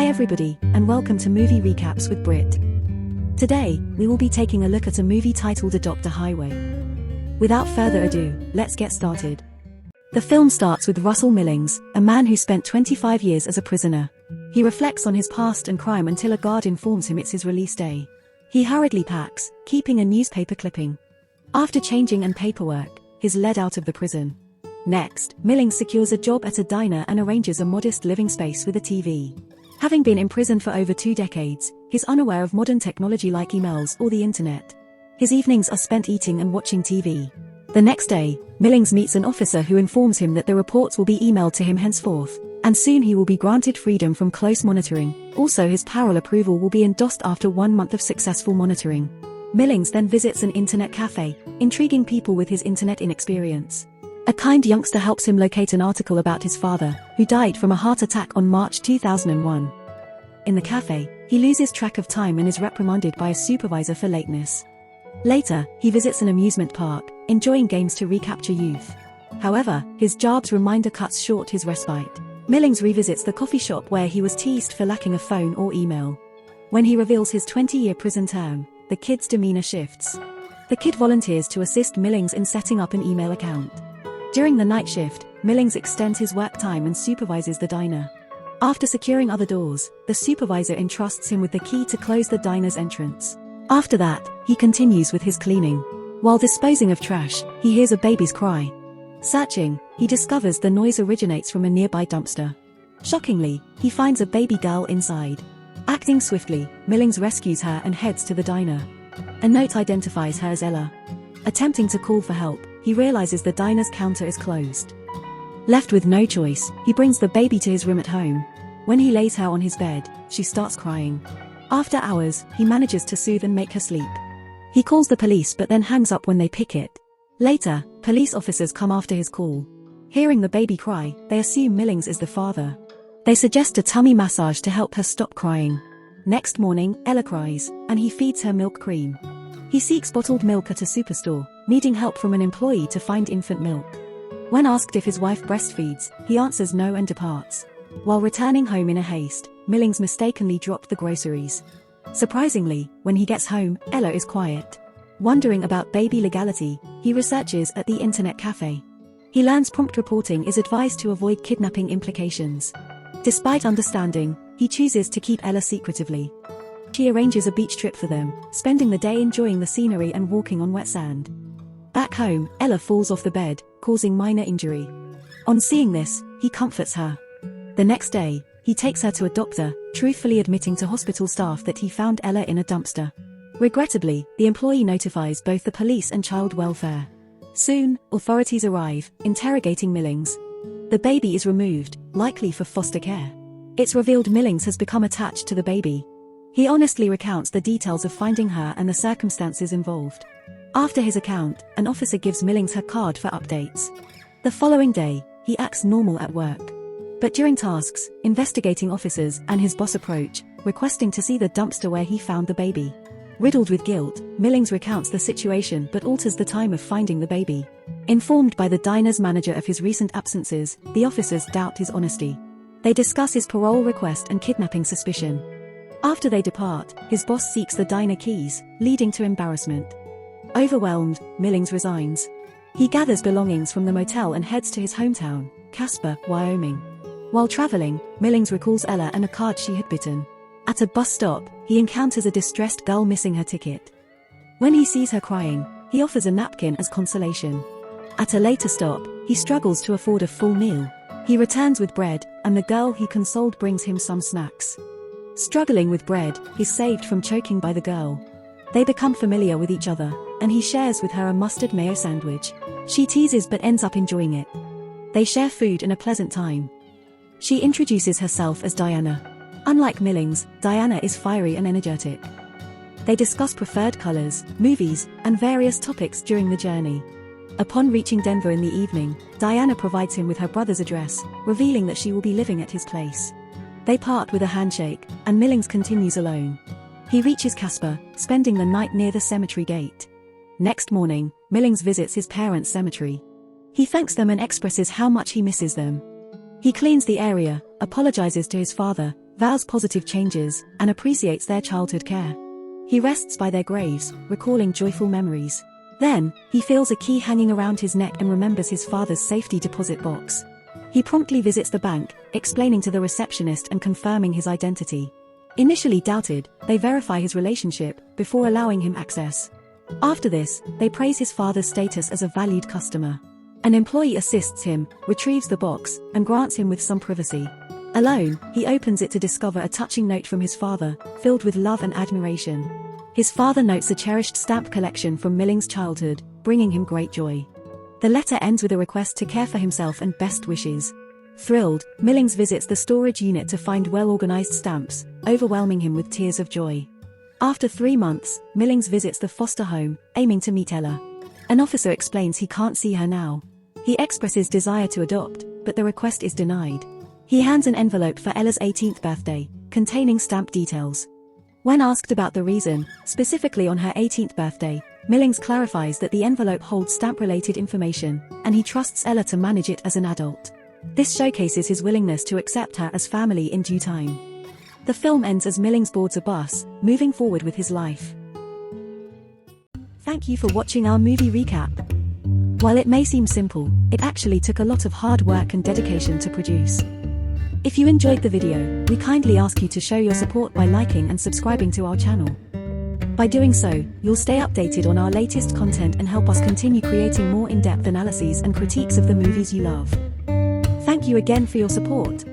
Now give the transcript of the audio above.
everybody, and welcome to Movie Recaps with Brit. Today, we will be taking a look at a movie titled Adopt a Highway. Without further ado, let's get started. The film starts with Russell Millings, a man who spent 25 years as a prisoner. He reflects on his past and crime until a guard informs him it's his release day. He hurriedly packs, keeping a newspaper clipping. After changing and paperwork, he's led out of the prison. Next, Millings secures a job at a diner and arranges a modest living space with a TV. Having been imprisoned for over 2 decades, he's unaware of modern technology like emails or the internet. His evenings are spent eating and watching TV. The next day, Millings meets an officer who informs him that the reports will be emailed to him henceforth, and soon he will be granted freedom from close monitoring. Also, his parole approval will be endorsed after 1 month of successful monitoring. Millings then visits an internet cafe, intriguing people with his internet inexperience. A kind youngster helps him locate an article about his father, who died from a heart attack on March 2001. In the cafe, he loses track of time and is reprimanded by a supervisor for lateness. Later, he visits an amusement park, enjoying games to recapture youth. However, his job's reminder cuts short his respite. Millings revisits the coffee shop where he was teased for lacking a phone or email. When he reveals his 20-year prison term, the kid's demeanor shifts. The kid volunteers to assist Millings in setting up an email account. During the night shift, Millings extends his work time and supervises the diner. After securing other doors, the supervisor entrusts him with the key to close the diner's entrance. After that, he continues with his cleaning. While disposing of trash, he hears a baby's cry. Searching, he discovers the noise originates from a nearby dumpster. Shockingly, he finds a baby girl inside. Acting swiftly, Millings rescues her and heads to the diner. A note identifies her as Ella. Attempting to call for help, he realizes the diner's counter is closed. Left with no choice, he brings the baby to his room at home. When he lays her on his bed, she starts crying. After hours, he manages to soothe and make her sleep. He calls the police but then hangs up when they pick it. Later, police officers come after his call. Hearing the baby cry, they assume Millings is the father. They suggest a tummy massage to help her stop crying. Next morning, Ella cries, and he feeds her milk cream. He seeks bottled milk at a superstore, needing help from an employee to find infant milk. When asked if his wife breastfeeds, he answers no and departs. While returning home in a haste, Millings mistakenly dropped the groceries. Surprisingly, when he gets home, Ella is quiet. Wondering about baby legality, he researches at the internet cafe. He learns prompt reporting is advised to avoid kidnapping implications. Despite understanding, he chooses to keep Ella secretively. She arranges a beach trip for them, spending the day enjoying the scenery and walking on wet sand. Back home, Ella falls off the bed, causing minor injury. On seeing this, he comforts her. The next day, he takes her to a doctor, truthfully admitting to hospital staff that he found Ella in a dumpster. Regrettably, the employee notifies both the police and child welfare. Soon, authorities arrive, interrogating Millings. The baby is removed, likely for foster care. It's revealed Millings has become attached to the baby. He honestly recounts the details of finding her and the circumstances involved. After his account, an officer gives Millings her card for updates. The following day, he acts normal at work. But during tasks, investigating officers and his boss approach, requesting to see the dumpster where he found the baby. Riddled with guilt, Millings recounts the situation but alters the time of finding the baby. Informed by the diner's manager of his recent absences, the officers doubt his honesty. They discuss his parole request and kidnapping suspicion. After they depart, his boss seeks the diner keys, leading to embarrassment. Overwhelmed, Millings resigns. He gathers belongings from the motel and heads to his hometown, Casper, Wyoming. While traveling, Millings recalls Ella and a card she had bitten. At a bus stop, he encounters a distressed girl missing her ticket. When he sees her crying, he offers a napkin as consolation. At a later stop, he struggles to afford a full meal. He returns with bread, and the girl he consoled brings him some snacks. Struggling with bread, he's saved from choking by the girl. They become familiar with each other, and he shares with her a mustard mayo sandwich. She teases but ends up enjoying it. They share food and a pleasant time. She introduces herself as Diana. Unlike Millings, Diana is fiery and energetic. They discuss preferred colors, movies, and various topics during the journey. Upon reaching Denver in the evening, Diana provides him with her brother's address, revealing that she will be living at his place. They part with a handshake, and Millings continues alone. He reaches Casper, spending the night near the cemetery gate. Next morning, Millings visits his parents' cemetery. He thanks them and expresses how much he misses them. He cleans the area, apologizes to his father, vows positive changes, and appreciates their childhood care. He rests by their graves, recalling joyful memories. Then, he feels a key hanging around his neck and remembers his father's safety deposit box. He promptly visits the bank, explaining to the receptionist and confirming his identity. Initially doubted, they verify his relationship, before allowing him access. After this, they praise his father's status as a valued customer. An employee assists him, retrieves the box, and grants him with some privacy. Alone, he opens it to discover a touching note from his father, filled with love and admiration. His father notes a cherished stamp collection from Millings' childhood, bringing him great joy. The letter ends with a request to care for himself and best wishes. Thrilled, Millings visits the storage unit to find well-organized stamps, overwhelming him with tears of joy. After 3 months, Millings visits the foster home, aiming to meet Ella. An officer explains he can't see her now. He expresses desire to adopt, but the request is denied. He hands an envelope for Ella's 18th birthday, containing stamp details. When asked about the reason, specifically on her 18th birthday, Millings clarifies that the envelope holds stamp-related information, and he trusts Ella to manage it as an adult. This showcases his willingness to accept her as family in due time. The film ends as Millings boards a bus, moving forward with his life. Thank you for watching our movie recap. While it may seem simple, it actually took a lot of hard work and dedication to produce. If you enjoyed the video, we kindly ask you to show your support by liking and subscribing to our channel. By doing so, you'll stay updated on our latest content and help us continue creating more in-depth analyses and critiques of the movies you love. Thank you again for your support.